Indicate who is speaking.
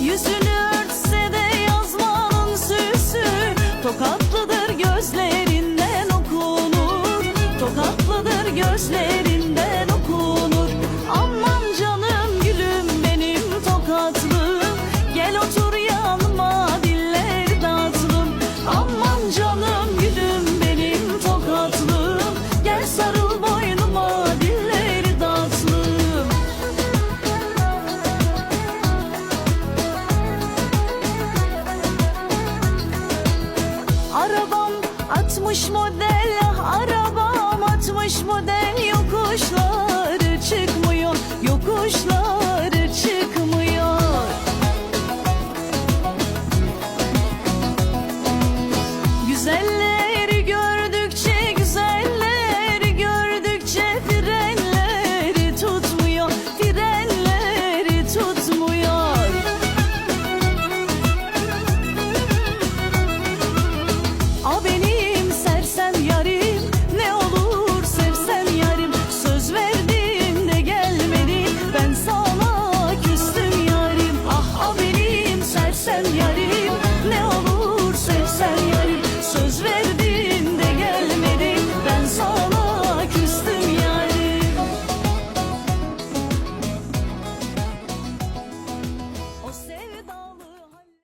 Speaker 1: Yüzünü örtse de yazmanın süsü, tokatlıdır gözlerinden okunur, tokatlıdır gözlerinden okunur. Aman canım gülüm benim tokatlım, gel otur yanıma diller tatlım. Aman canım gülüm benim tokatlım, gel sarıl boynuma diller tatlım. Arabam 60 model, arabam 60 model, yokuşları çıkmıyor, yokuşlar